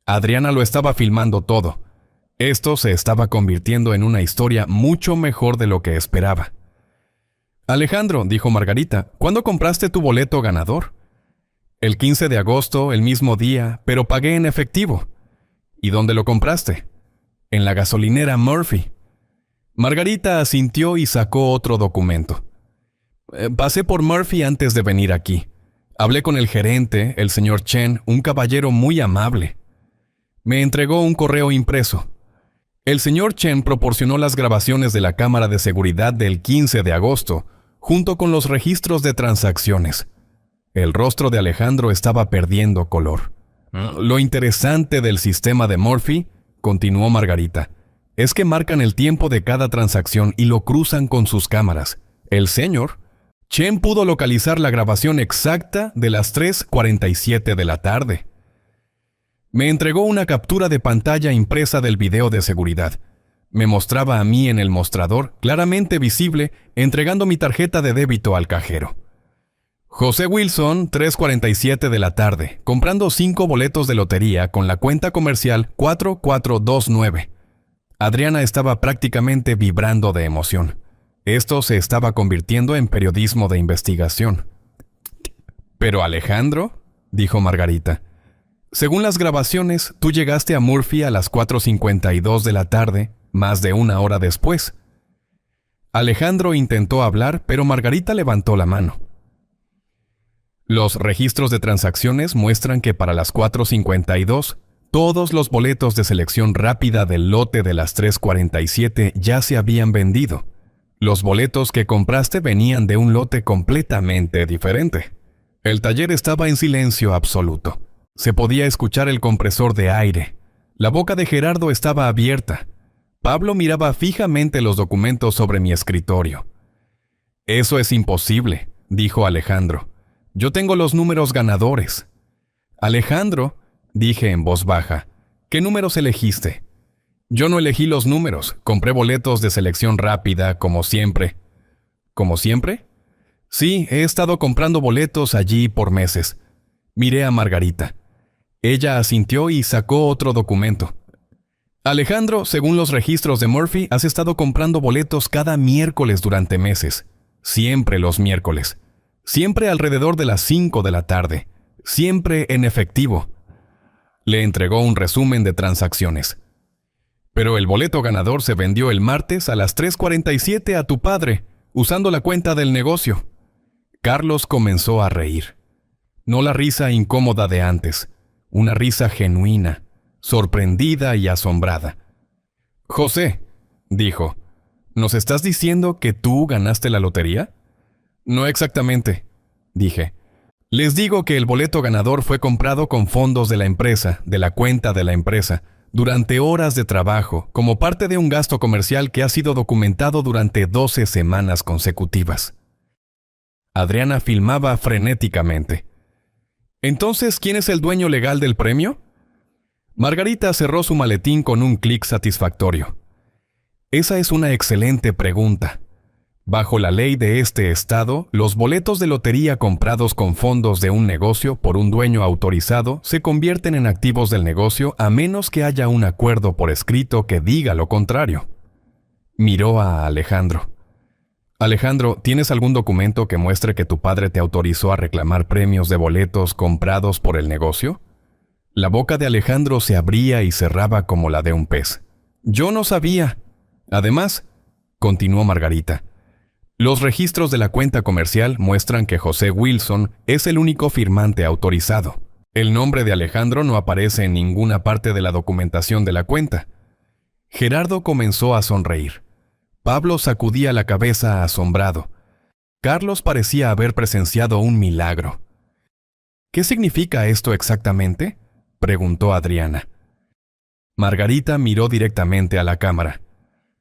Adriana lo estaba filmando todo. Esto se estaba convirtiendo en una historia mucho mejor de lo que esperaba. «Alejandro», dijo Margarita, «¿cuándo compraste tu boleto ganador?» «El 15 de agosto, el mismo día, pero pagué en efectivo». «¿Y dónde lo compraste?» «En la gasolinera Murphy». Margarita asintió y sacó otro documento. «Pasé por Murphy antes de venir aquí. Hablé con el gerente, el señor Chen, un caballero muy amable. Me entregó un correo impreso. El señor Chen proporcionó las grabaciones de la cámara de seguridad del 15 de agosto, junto con los registros de transacciones». El rostro de Alejandro estaba perdiendo color. «Lo interesante del sistema de Murphy», continuó Margarita, «es que marcan el tiempo de cada transacción y lo cruzan con sus cámaras. El señor Chen pudo localizar la grabación exacta de las 3:47 de la tarde. Me entregó una captura de pantalla impresa del video de seguridad. Me mostraba a mí en el mostrador, claramente visible, entregando mi tarjeta de débito al cajero. José Wilson, 3:47 de la tarde, comprando 5 boletos de lotería con la cuenta comercial 4429. Adriana estaba prácticamente vibrando de emoción. Esto se estaba convirtiendo en periodismo de investigación. «¿Pero Alejandro?», dijo Margarita. «Según las grabaciones, tú llegaste a Murphy a las 4:52 de la tarde, más de una hora después». Alejandro intentó hablar, pero Margarita levantó la mano. «Los registros de transacciones muestran que para las 4:52, todos los boletos de selección rápida del lote de las 3:47 ya se habían vendido. Los boletos que compraste venían de un lote completamente diferente». El taller estaba en silencio absoluto. Se podía escuchar el compresor de aire. La boca de Gerardo estaba abierta. Pablo miraba fijamente los documentos sobre mi escritorio. «Eso es imposible», dijo Alejandro. «Yo tengo los números ganadores». «Alejandro», dije en voz baja, «¿qué números elegiste?» «Yo no elegí los números, compré boletos de selección rápida, como siempre». «¿Como siempre?» «Sí, he estado comprando boletos allí por meses». Miré a Margarita. Ella asintió y sacó otro documento. «Alejandro, según los registros de Murphy, has estado comprando boletos cada miércoles durante meses. Siempre los miércoles. Siempre alrededor de las 5 de la tarde, siempre en efectivo. Le entregó un resumen de transacciones. Pero el boleto ganador se vendió el martes a las 3:47 a tu padre, usando la cuenta del negocio. Carlos comenzó a reír. No la risa incómoda de antes, una risa genuina, sorprendida y asombrada. José, dijo, ¿nos estás diciendo que tú ganaste la lotería? No exactamente, dije. Les digo que el boleto ganador fue comprado con fondos de la empresa, de la cuenta de la empresa, durante horas de trabajo, como parte de un gasto comercial que ha sido documentado durante 12 semanas consecutivas. Adriana filmaba frenéticamente. ¿Entonces quién es el dueño legal del premio? Margarita cerró su maletín con un clic satisfactorio. Esa es una excelente pregunta. Bajo la ley de este estado, los boletos de lotería comprados con fondos de un negocio por un dueño autorizado se convierten en activos del negocio a menos que haya un acuerdo por escrito que diga lo contrario. Miró a Alejandro. Alejandro, ¿tienes algún documento que muestre que tu padre te autorizó a reclamar premios de boletos comprados por el negocio? La boca de Alejandro se abría y cerraba como la de un pez. Yo no sabía. Además, continuó Margarita, los registros de la cuenta comercial muestran que José Wilson es el único firmante autorizado. El nombre de Alejandro no aparece en ninguna parte de la documentación de la cuenta. Gerardo comenzó a sonreír. Pablo sacudía la cabeza asombrado. Carlos parecía haber presenciado un milagro. ¿Qué significa esto exactamente?, preguntó Adriana. Margarita miró directamente a la cámara.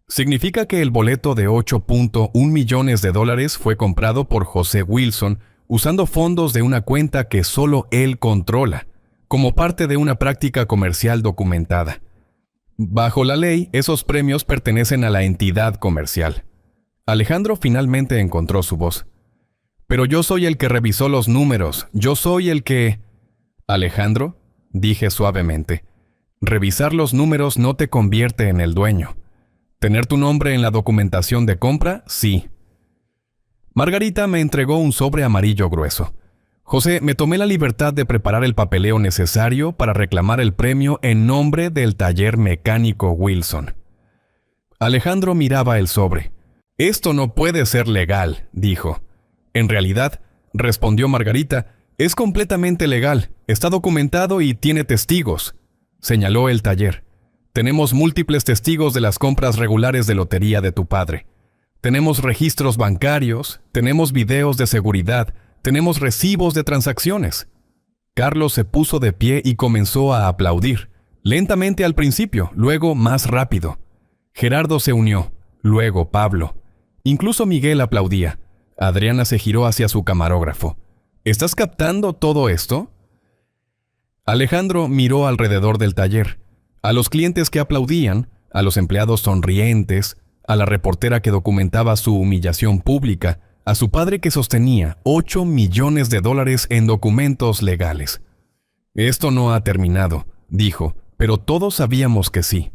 Significa que el boleto de $8.1 millones fue comprado por José Wilson usando fondos de una cuenta que solo él controla, como parte de una práctica comercial documentada. Bajo la ley, esos premios pertenecen a la entidad comercial. Alejandro finalmente encontró su voz. Pero yo soy el que revisó los números, yo soy el que... Alejandro, dije suavemente, revisar los números no te convierte en el dueño. ¿Tener tu nombre en la documentación de compra? Sí. Margarita me entregó un sobre amarillo grueso. José, me tomé la libertad de preparar el papeleo necesario para reclamar el premio en nombre del taller mecánico Wilson. Alejandro miraba el sobre. Esto no puede ser legal, dijo. En realidad, respondió Margarita, es completamente legal, está documentado y tiene testigos, señaló el taller. Tenemos múltiples testigos de las compras regulares de lotería de tu padre. Tenemos registros bancarios, tenemos videos de seguridad, tenemos recibos de transacciones. Carlos se puso de pie y comenzó a aplaudir, lentamente al principio, luego más rápido. Gerardo se unió, luego Pablo. Incluso Miguel aplaudía. Adriana se giró hacia su camarógrafo. ¿Estás captando todo esto? Alejandro miró alrededor del taller. A los clientes que aplaudían, a los empleados sonrientes, a la reportera que documentaba su humillación pública, a su padre que sostenía $8 millones en documentos legales. Esto no ha terminado, dijo, pero todos sabíamos que sí.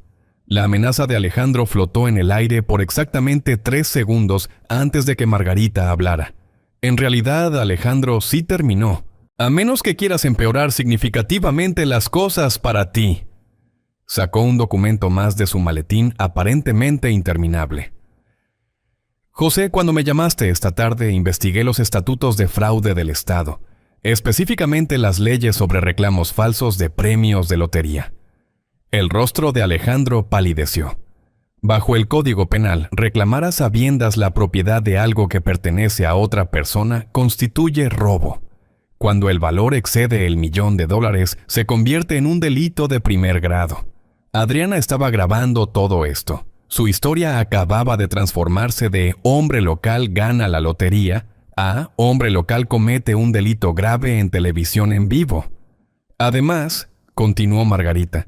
La amenaza de Alejandro flotó en el aire por exactamente 3 segundos antes de que Margarita hablara. En realidad, Alejandro sí terminó. A menos que quieras empeorar significativamente las cosas para ti. Sacó un documento más de su maletín aparentemente interminable. José, cuando me llamaste esta tarde, investigué los estatutos de fraude del Estado, específicamente las leyes sobre reclamos falsos de premios de lotería. El rostro de Alejandro palideció. Bajo el Código Penal, reclamar a sabiendas la propiedad de algo que pertenece a otra persona constituye robo. Cuando el valor excede el $1 millón, se convierte en un delito de primer grado. Adriana estaba grabando todo esto. Su historia acababa de transformarse de hombre local gana la lotería a hombre local comete un delito grave en televisión en vivo. Además, continuó Margarita,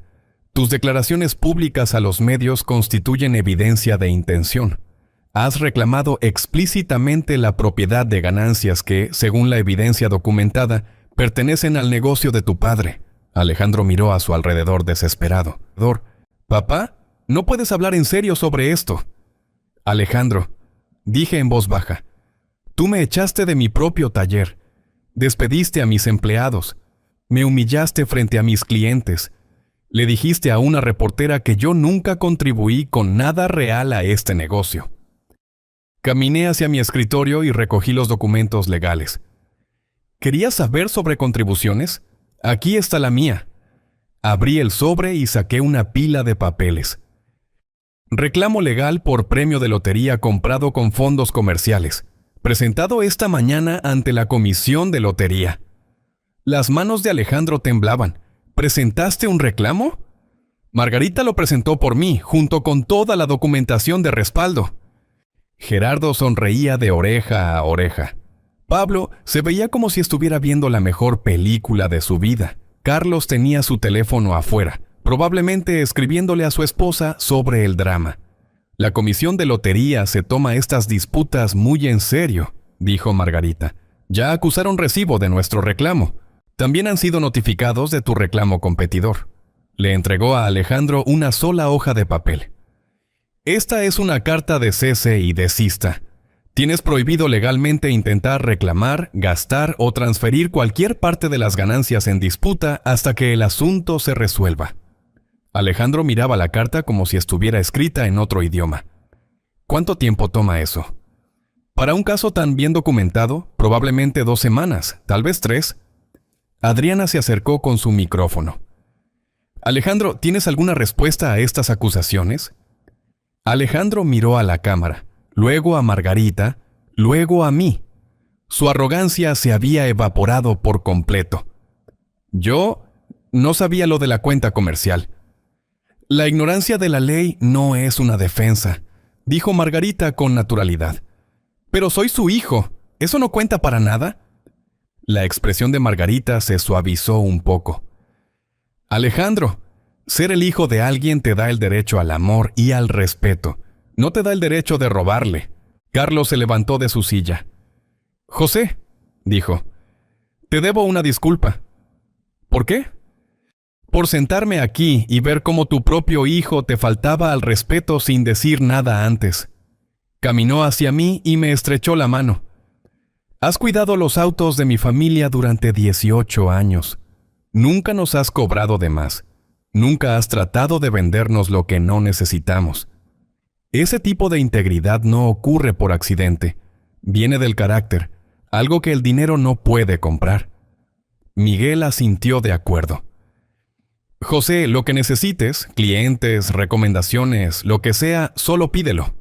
tus declaraciones públicas a los medios constituyen evidencia de intención. Has reclamado explícitamente la propiedad de ganancias que, según la evidencia documentada, pertenecen al negocio de tu padre. Alejandro miró a su alrededor desesperado. ¿Papá? No puedes hablar en serio sobre esto. Alejandro, dije en voz baja, Tú me echaste de mi propio taller. Despediste a mis empleados. Me humillaste frente a mis clientes. Le dijiste a una reportera que yo nunca contribuí con nada real a este negocio. Caminé hacia mi escritorio y recogí los documentos legales. ¿Querías saber sobre contribuciones? Aquí está la mía. Abrí el sobre y saqué una pila de papeles. Reclamo legal por premio de lotería comprado con fondos comerciales, presentado esta mañana ante la Comisión de Lotería. Las manos de Alejandro temblaban. ¿Presentaste un reclamo? Margarita lo presentó por mí, junto con toda la documentación de respaldo. Gerardo sonreía de oreja a oreja. Pablo se veía como si estuviera viendo la mejor película de su vida. Carlos tenía su teléfono afuera, probablemente escribiéndole a su esposa sobre el drama. La Comisión de Lotería se toma estas disputas muy en serio, dijo Margarita. Ya acusaron recibo de nuestro reclamo. También han sido notificados de tu reclamo competidor. Le entregó a Alejandro una sola hoja de papel. Esta es una carta de cese y desista. Tienes prohibido legalmente intentar reclamar, gastar o transferir cualquier parte de las ganancias en disputa hasta que el asunto se resuelva. Alejandro miraba la carta como si estuviera escrita en otro idioma. ¿Cuánto tiempo toma eso? Para un caso tan bien documentado, probablemente 2 semanas, tal vez 3. Adriana se acercó con su micrófono. Alejandro, ¿tienes alguna respuesta a estas acusaciones? Alejandro miró a la cámara, luego a Margarita, luego a mí. Su arrogancia se había evaporado por completo. Yo no sabía lo de la cuenta comercial. La ignorancia de la ley no es una defensa, dijo Margarita con naturalidad. Pero soy su hijo, ¿eso no cuenta para nada? La expresión de Margarita se suavizó un poco. Alejandro, ser el hijo de alguien te da el derecho al amor y al respeto. No te da el derecho de robarle. Carlos se levantó de su silla. José, dijo, te debo una disculpa. ¿Por qué? Por sentarme aquí y ver cómo tu propio hijo te faltaba al respeto sin decir nada antes. Caminó hacia mí y me estrechó la mano. Has cuidado los autos de mi familia durante 18 años. Nunca nos has cobrado de más. Nunca has tratado de vendernos lo que no necesitamos. Ese tipo de integridad no ocurre por accidente. Viene del carácter, algo que el dinero no puede comprar. Miguel asintió de acuerdo. José, lo que necesites, clientes, recomendaciones, lo que sea, solo pídelo.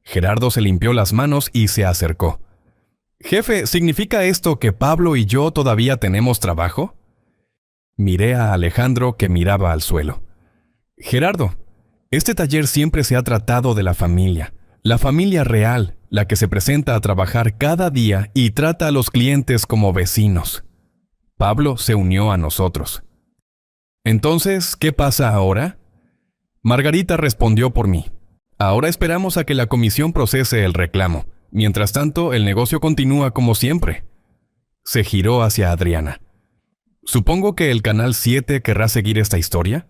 Gerardo se limpió las manos y se acercó. Jefe, ¿significa esto que Pablo y yo todavía tenemos trabajo? Miré a Alejandro que miraba al suelo. Gerardo, este taller siempre se ha tratado de la familia real, la que se presenta a trabajar cada día y trata a los clientes como vecinos. Pablo se unió a nosotros. Entonces, ¿qué pasa ahora? Margarita respondió por mí. Ahora esperamos a que la comisión procese el reclamo. Mientras tanto, el negocio continúa como siempre. Se giró hacia Adriana. Supongo que el Canal 7 querrá seguir esta historia.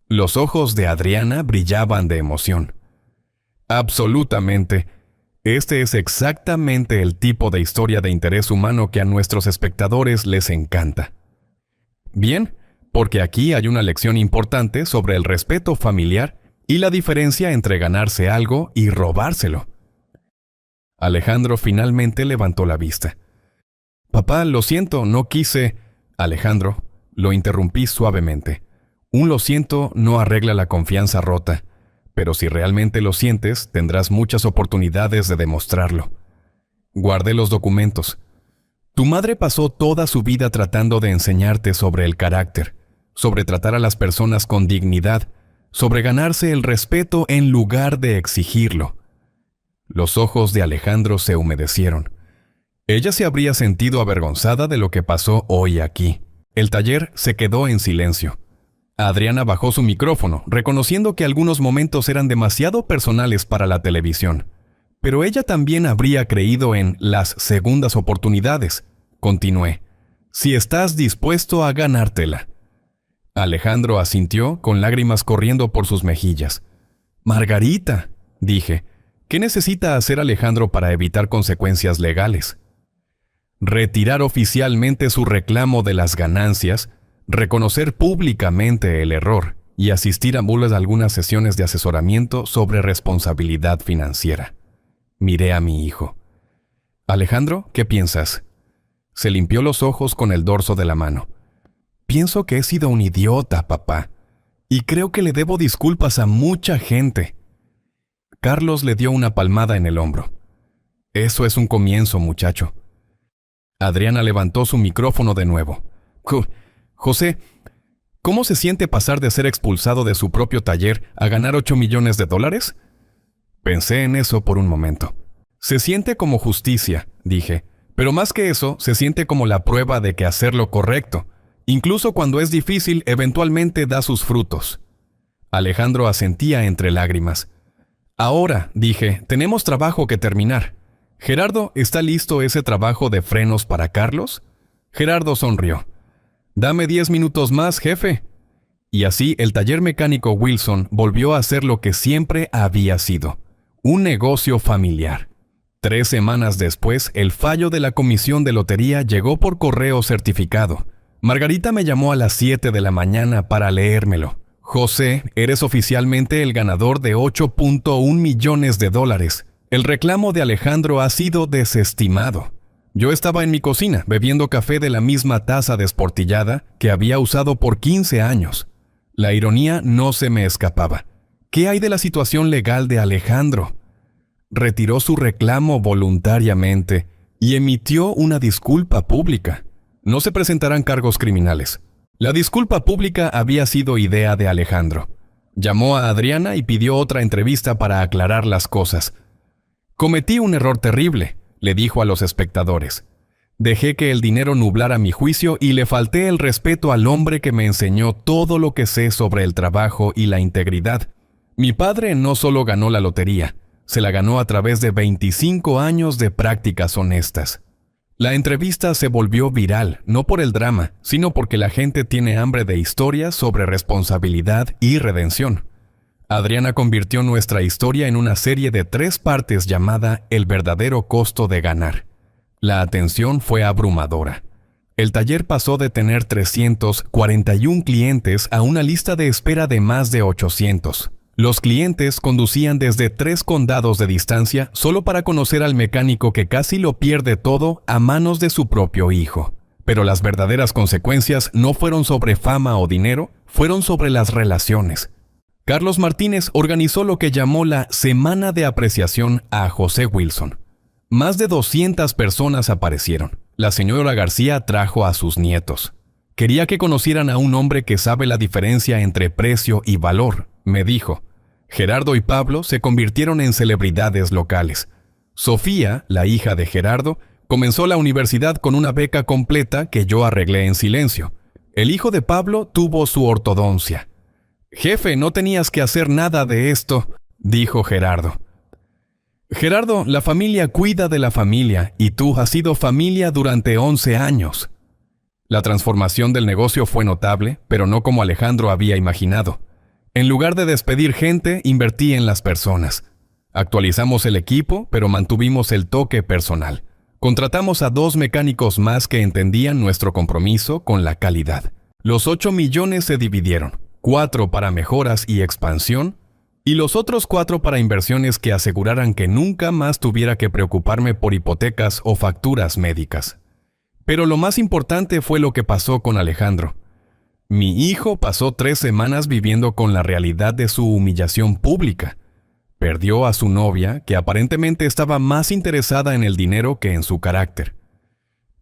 Los ojos de Adriana brillaban de emoción. Absolutamente. Este es exactamente el tipo de historia de interés humano que a nuestros espectadores les encanta. Bien, porque aquí hay una lección importante sobre el respeto familiar y la diferencia entre ganarse algo y robárselo. Alejandro finalmente levantó la vista. Papá, lo siento, no quise... Alejandro, lo interrumpí suavemente. Un lo siento no arregla la confianza rota, pero si realmente lo sientes, tendrás muchas oportunidades de demostrarlo. Guardé los documentos. Tu madre pasó toda su vida tratando de enseñarte sobre el carácter, sobre tratar a las personas con dignidad, sobre ganarse el respeto en lugar de exigirlo. Los ojos de Alejandro se humedecieron. Ella se habría sentido avergonzada de lo que pasó hoy aquí. El taller se quedó en silencio. Adriana bajó su micrófono, reconociendo que algunos momentos eran demasiado personales para la televisión. Pero ella también habría creído en las segundas oportunidades. Continué. Si estás dispuesto a ganártela. Alejandro asintió, con lágrimas corriendo por sus mejillas. Margarita, dije, ¿Qué necesita hacer Alejandro para evitar consecuencias legales? Retirar oficialmente su reclamo de las ganancias, reconocer públicamente el error y asistir a algunas sesiones de asesoramiento sobre responsabilidad financiera. Miré a mi hijo. Alejandro, ¿qué piensas? Se limpió los ojos con el dorso de la mano. Pienso que he sido un idiota, papá, y creo que le debo disculpas a mucha gente. Carlos le dio una palmada en el hombro. Eso es un comienzo, muchacho. Adriana levantó su micrófono de nuevo. José, ¿cómo se siente pasar de ser expulsado de su propio taller a ganar $8 millones? Pensé en eso por un momento. Se siente como justicia, dije, pero más que eso, se siente como la prueba de que hacer lo correcto, incluso cuando es difícil, eventualmente da sus frutos. Alejandro asentía entre lágrimas. Ahora, dije, tenemos trabajo que terminar. Gerardo, ¿está listo ese trabajo de frenos para Carlos? Gerardo sonrió. Dame 10 minutos más, jefe. Y así el taller mecánico Wilson volvió a ser lo que siempre había sido, un negocio familiar. 3 semanas después, el fallo de la comisión de lotería llegó por correo certificado. Margarita me llamó a las 7 de la mañana para leérmelo. José, eres oficialmente el ganador de $8.1 millones. El reclamo de Alejandro ha sido desestimado. Yo estaba en mi cocina bebiendo café de la misma taza desportillada que había usado por 15 años. La ironía no se me escapaba. ¿Qué hay de la situación legal de Alejandro? Retiró su reclamo voluntariamente y emitió una disculpa pública. No se presentarán cargos criminales. La disculpa pública había sido idea de Alejandro. Llamó a Adriana y pidió otra entrevista para aclarar las cosas. Cometí un error terrible, le dijo a los espectadores. Dejé que el dinero nublara mi juicio y le falté el respeto al hombre que me enseñó todo lo que sé sobre el trabajo y la integridad. Mi padre no solo ganó la lotería, se la ganó a través de 25 años de prácticas honestas. La entrevista se volvió viral, no por el drama, sino porque la gente tiene hambre de historias sobre responsabilidad y redención. Adriana convirtió nuestra historia en una serie de 3 partes llamada El verdadero costo de ganar. La atención fue abrumadora. El taller pasó de tener 341 clientes a una lista de espera de más de 800. Los clientes conducían desde 3 condados de distancia solo para conocer al mecánico que casi lo pierde todo a manos de su propio hijo. Pero las verdaderas consecuencias no fueron sobre fama o dinero, fueron sobre las relaciones. Carlos Martínez organizó lo que llamó la Semana de Apreciación a José Wilson. Más de 200 personas aparecieron. La señora García trajo a sus nietos. Quería que conocieran a un hombre que sabe la diferencia entre precio y valor, me dijo. Gerardo y Pablo se convirtieron en celebridades locales. Sofía, la hija de Gerardo, comenzó la universidad con una beca completa que yo arreglé en silencio. El hijo de Pablo tuvo su ortodoncia. «Jefe, no tenías que hacer nada de esto», dijo Gerardo. «Gerardo, la familia cuida de la familia y tú has sido familia durante 11 años». La transformación del negocio fue notable, pero no como Alejandro había imaginado. En lugar de despedir gente, invertí en las personas. Actualizamos el equipo, pero mantuvimos el toque personal. Contratamos a 2 mecánicos más que entendían nuestro compromiso con la calidad. Los 8 millones se dividieron, 4 para mejoras y expansión, y los otros 4 para inversiones que aseguraran que nunca más tuviera que preocuparme por hipotecas o facturas médicas. Pero lo más importante fue lo que pasó con Alejandro. Mi hijo pasó 3 semanas viviendo con la realidad de su humillación pública. Perdió a su novia, que aparentemente estaba más interesada en el dinero que en su carácter.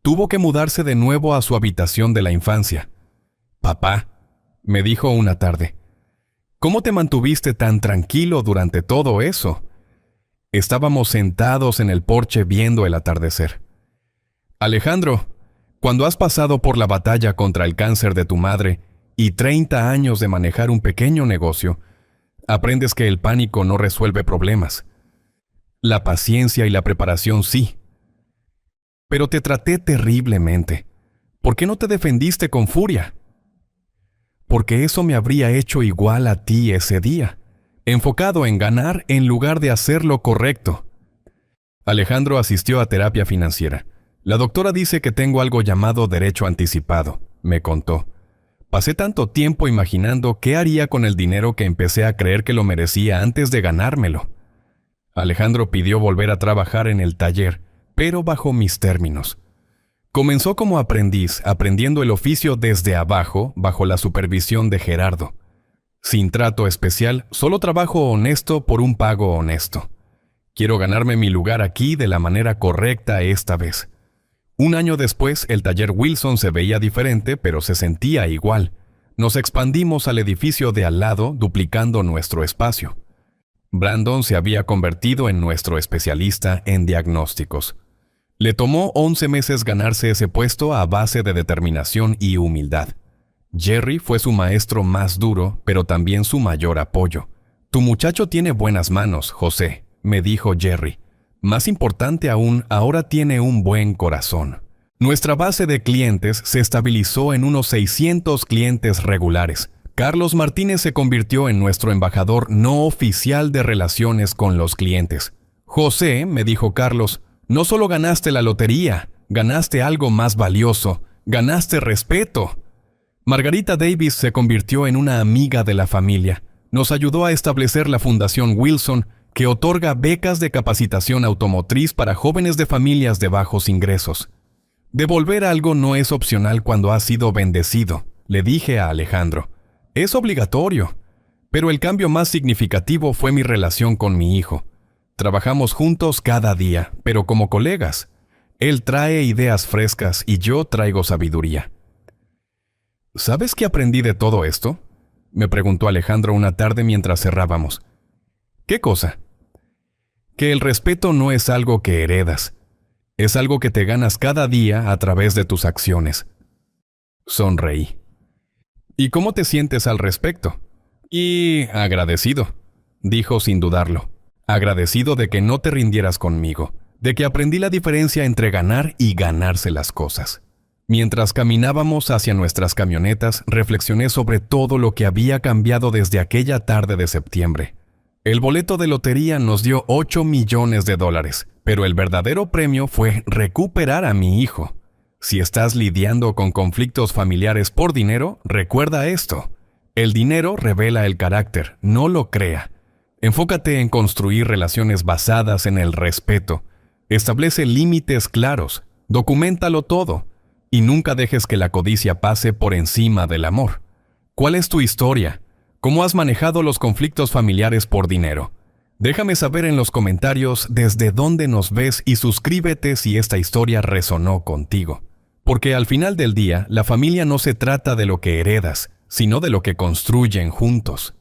Tuvo que mudarse de nuevo a su habitación de la infancia. «Papá», me dijo una tarde, «¿cómo te mantuviste tan tranquilo durante todo eso?» Estábamos sentados en el porche viendo el atardecer. «Alejandro, cuando has pasado por la batalla contra el cáncer de tu madre y 30 años de manejar un pequeño negocio, aprendes que el pánico no resuelve problemas. La paciencia y la preparación sí. Pero te traté terriblemente. ¿Por qué no te defendiste con furia? Porque eso me habría hecho igual a ti ese día. enfocado en ganar en lugar de hacer lo correcto. Alejandro asistió a terapia financiera. La doctora dice que tengo algo llamado derecho anticipado, me contó. Pasé tanto tiempo imaginando qué haría con el dinero que empecé a creer que lo merecía antes de ganármelo. Alejandro pidió volver a trabajar en el taller, pero bajo mis términos. Comenzó como aprendiz, aprendiendo el oficio desde abajo, bajo la supervisión de Gerardo. Sin trato especial, solo trabajo honesto por un pago honesto. Quiero ganarme mi lugar aquí de la manera correcta esta vez. Un año después, el taller Wilson se veía diferente, pero se sentía igual. Nos expandimos al edificio de al lado, duplicando nuestro espacio. Brandon se había convertido en nuestro especialista en diagnósticos. Le tomó 11 meses ganarse ese puesto a base de determinación y humildad. Jerry fue su maestro más duro, pero también su mayor apoyo. «Tu muchacho tiene buenas manos, José», me dijo Jerry. Más importante aún, ahora tiene un buen corazón. Nuestra base de clientes se estabilizó en unos 600 clientes regulares. Carlos Martínez se convirtió en nuestro embajador no oficial de relaciones con los clientes. «José», me dijo Carlos, «no solo ganaste la lotería, ganaste algo más valioso, ganaste respeto». Margarita Davis se convirtió en una amiga de la familia. Nos ayudó a establecer la Fundación Wilson, que otorga becas de capacitación automotriz para jóvenes de familias de bajos ingresos. Devolver algo no es opcional cuando has sido bendecido, le dije a Alejandro. Es obligatorio. Pero el cambio más significativo fue mi relación con mi hijo. Trabajamos juntos cada día, pero como colegas. Él trae ideas frescas y yo traigo sabiduría. ¿Sabes qué aprendí de todo esto?, me preguntó Alejandro una tarde mientras cerrábamos. ¿Qué cosa? Que el respeto no es algo que heredas. Es algo que te ganas cada día a través de tus acciones. Sonreí. ¿Y cómo te sientes al respecto? Y agradecido, dijo sin dudarlo. Agradecido de que no te rindieras conmigo, de que aprendí la diferencia entre ganar y ganarse las cosas. Mientras caminábamos hacia nuestras camionetas, reflexioné sobre todo lo que había cambiado desde aquella tarde de septiembre. El boleto de lotería nos dio $8 millones, pero el verdadero premio fue recuperar a mi hijo. Si estás lidiando con conflictos familiares por dinero, recuerda esto. El dinero revela el carácter, no lo crea. Enfócate en construir relaciones basadas en el respeto. Establece límites claros, docúmentalo todo. Y nunca dejes que la codicia pase por encima del amor. ¿Cuál es tu historia? ¿Cómo has manejado los conflictos familiares por dinero? Déjame saber en los comentarios desde dónde nos ves y suscríbete si esta historia resonó contigo. Porque al final del día, la familia no se trata de lo que heredas, sino de lo que construyen juntos.